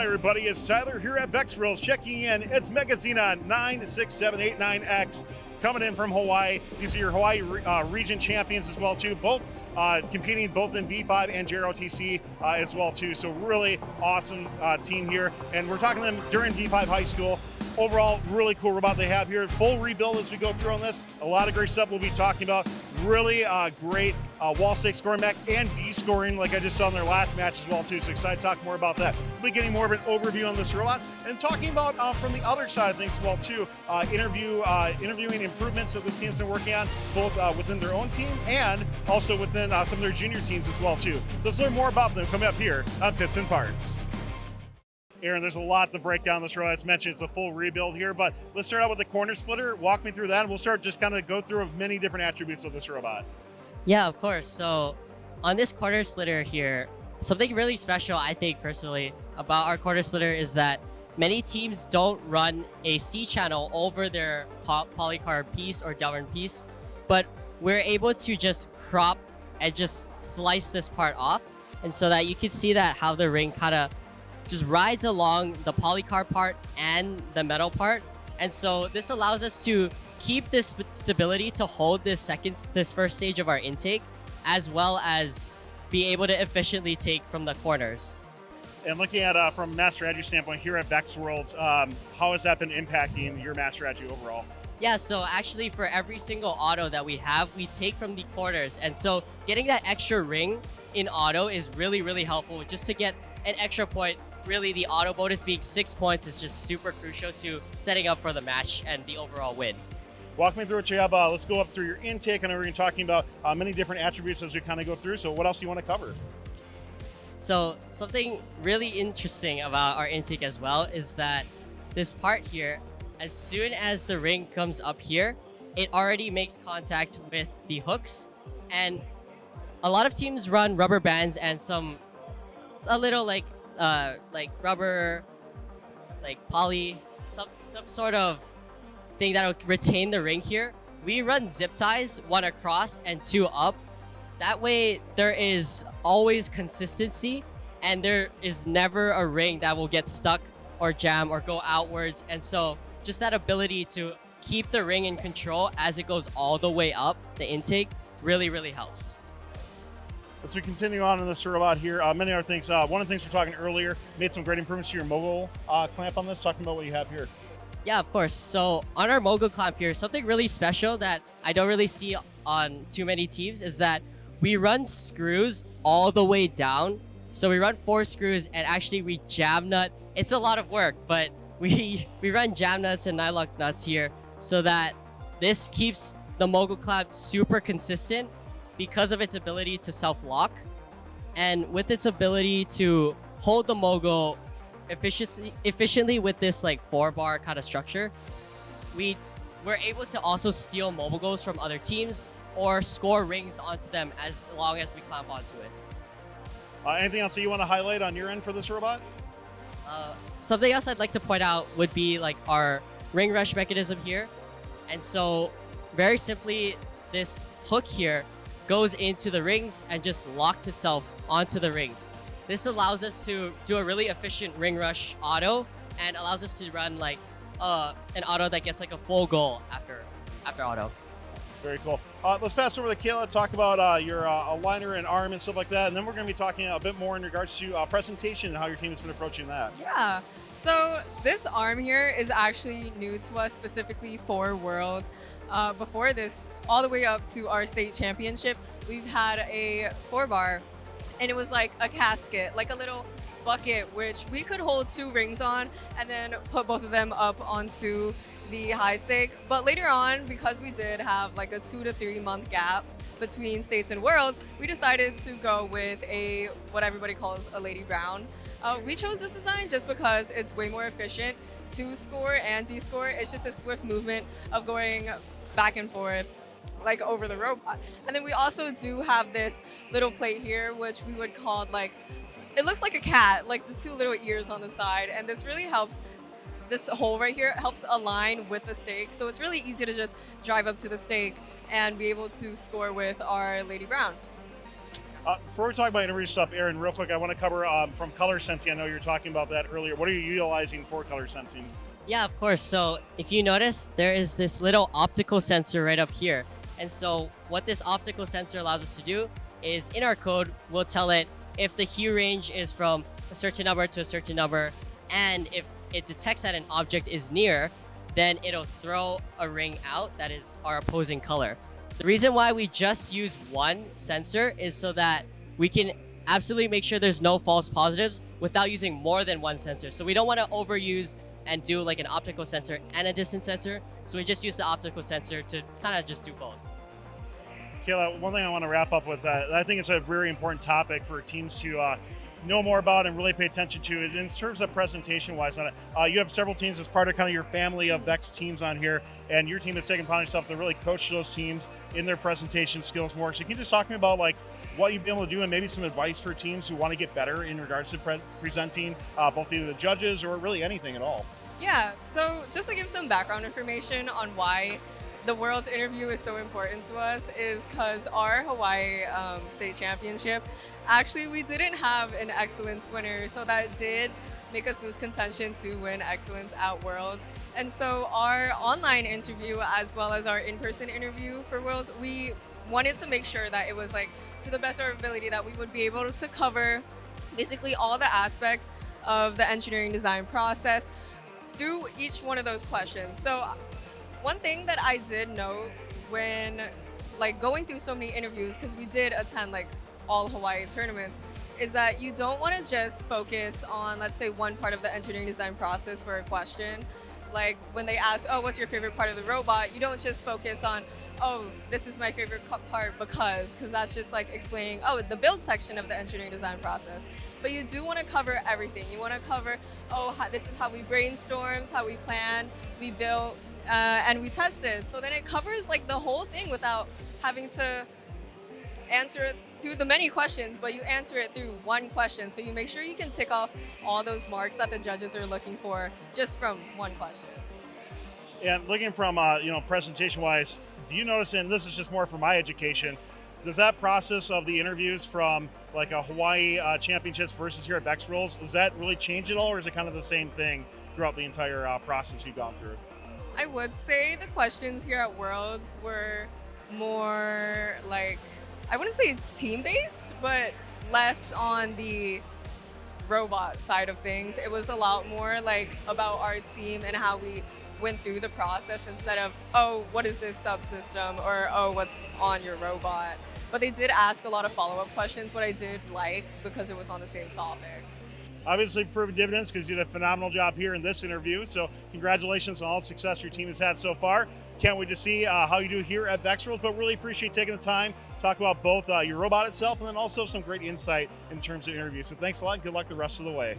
Hi everybody, it's Tyler here at Bex Reels checking in. It's Mecha Xenon 96789X coming in from Hawaii. These are your Hawaii region champions as well too, both competing both in V5 and JROTC as well too. So really awesome team here, and we're talking to them during V5 high school. Overall, really cool robot they have here. Full rebuild as we go through on this. A lot of great stuff we'll be talking about. Really great wall stake scoring mech and D-scoring like I just saw in their last match as well too. So excited to talk more about that. We'll be getting more of an overview on this robot and talking about from the other side of things as well too. Interviewing improvements that this team's been working on, both within their own team and also within some of their junior teams as well too. So let's learn more about them coming up here on Pits and Parts. Aaron, there's a lot to break down this robot. As mentioned, it's a full rebuild here, but let's start out with the corner splitter. Walk me through that, and we'll start just kind of go through many different attributes of this robot. Yeah, of course. So on this corner splitter here, something really special, I think personally, about our corner splitter is that many teams don't run a C channel over their polycarb piece or Delrin piece, but we're able to just crop and just slice this part off, and so that you can see that how the ring kind of just rides along the polycarb part and the metal part. And so this allows us to keep this stability to hold this first stage of our intake, as well as be able to efficiently take from the corners. And looking at from mass strategy standpoint here at Bex Worlds, how has that been impacting your mass strategy overall? Yeah, so actually for every single auto that we have, we take from the corners. And so getting that extra ring in auto is really, really helpful just to get an extra point. Really, the auto bonus being 6 points is just super crucial to setting up for the match and the overall win. Walk me through what you have. Let's go up through your intake. I know we're going to be talking about many different attributes as we kind of go through. So what else do you want to cover? So something really interesting about our intake as well is that this part here, as soon as the ring comes up here, it already makes contact with the hooks. And a lot of teams run rubber bands and a little like rubber, like poly, some sort of thing that'll retain the ring here. We run zip ties, one across and two up. That way there is always consistency and there is never a ring that will get stuck or jam or go outwards. And so just that ability to keep the ring in control as it goes all the way up the intake really, really helps. As we continue on in this robot here, many other things. One of the things we were talking earlier, made some great improvements to your mogul clamp on this. Talking about what you have here. Yeah, of course. So on our mogul clamp here, something really special that I don't really see on too many teams is that we run screws all the way down. So we run 4 screws and actually we jam nut. It's a lot of work, but we run jam nuts and nylock nuts here so that this keeps the mogul clamp super consistent because of its ability to self-lock, and with its ability to hold the mogul efficiently with this like 4-bar kind of structure, we're able to also steal mobiles from other teams or score rings onto them as long as we clamp onto it. Anything else that you want to highlight on your end for this robot? Something else I'd like to point out would be like our ring rush mechanism here. And so very simply, this hook here goes into the rings and just locks itself onto the rings. This allows us to do a really efficient ring rush auto and allows us to run like an auto that gets like a full goal after auto. Very cool. Let's pass over to Kayla, talk about your aligner and arm and stuff like that, and then we're going to be talking a bit more in regards to presentation and how your team has been approaching that. Yeah. So this arm here is actually new to us, specifically for Worlds. Before this, all the way up to our state championship, we've had a 4-bar, and it was like a casket, like a little bucket, which we could hold 2 rings on and then put both of them up onto the high stake. But later on, because we did have like a 2 to 3 month gap between states and Worlds, we decided to go with what everybody calls a Lady Brown. We chose this design just because it's way more efficient to score and de-score. It's just a swift movement of going back and forth like over the robot. And then we also do have this little plate here, which we would call like, it looks like a cat, like the 2 little ears on the side. And this really helps, this hole right here helps align with the stake. So it's really easy to just drive up to the stake and be able to score with our Lady Brown. Before we talk about interview stuff, Aaron, real quick, I want to cover from color sensing. I know you were talking about that earlier. What are you utilizing for color sensing? Yeah, of course. So if you notice, there is this little optical sensor right up here. And so what this optical sensor allows us to do is in our code, we'll tell it if the hue range is from a certain number to a certain number, and if it detects that an object is near, then it'll throw a ring out that is our opposing color. The reason why we just use one sensor is so that we can absolutely make sure there's no false positives without using more than one sensor. So we don't want to overuse and do like an optical sensor and a distance sensor. So we just use the optical sensor to kind of just do both. Kayla, one thing I want to wrap up with, I think it's a very important topic for teams to know more about and really pay attention to is in terms of presentation wise on it. You have several teams as part of kind of your family of Vex teams on here, and your team has taken upon yourself to really coach those teams in their presentation skills more. So can you just talk to me about like what you've been able to do and maybe some advice for teams who want to get better in regards to presenting both either the judges or really anything at all? Yeah, so just to give some background information on why the World's interview is so important to us is because our Hawaii State Championship, actually we didn't have an excellence winner, so that did make us lose contention to win excellence at Worlds. And so our online interview as well as our in-person interview for Worlds, we wanted to make sure that it was like to the best of our ability that we would be able to cover basically all the aspects of the engineering design process through each one of those questions. So one thing that I did know when like going through so many interviews, because we did attend like all Hawaii tournaments, is that you don't want to just focus on, let's say, one part of the engineering design process for a question. Like when they ask, oh, what's your favorite part of the robot? You don't just focus on, oh, this is my favorite part because that's just like explaining, oh, the build section of the engineering design process. But you do want to cover everything. You want to cover, oh, this is how we brainstormed, how we planned, we built, and we tested. So then it covers like the whole thing without having to answer it through the many questions, but you answer it through one question. So you make sure you can tick off all those marks that the judges are looking for just from one question. And looking from presentation wise, do you notice, and this is just more for my education, does that process of the interviews from like a Hawaii championships versus here at Vex Worlds, does that really change at all, or is it kind of the same thing throughout the entire process you've gone through? I would say the questions here at Worlds were more like, I wouldn't say team-based, but less on the robot side of things. It was a lot more like about our team and how we went through the process instead of, oh, what is this subsystem, or oh, what's on your robot. But they did ask a lot of follow-up questions, what I did like because it was on the same topic. Obviously proving dividends because you did a phenomenal job here in this interview. So congratulations on all the success your team has had so far. Can't wait to see how you do here at Vex Worlds, but really appreciate taking the time to talk about both your robot itself and then also some great insight in terms of interviews. So thanks a lot and good luck the rest of the way.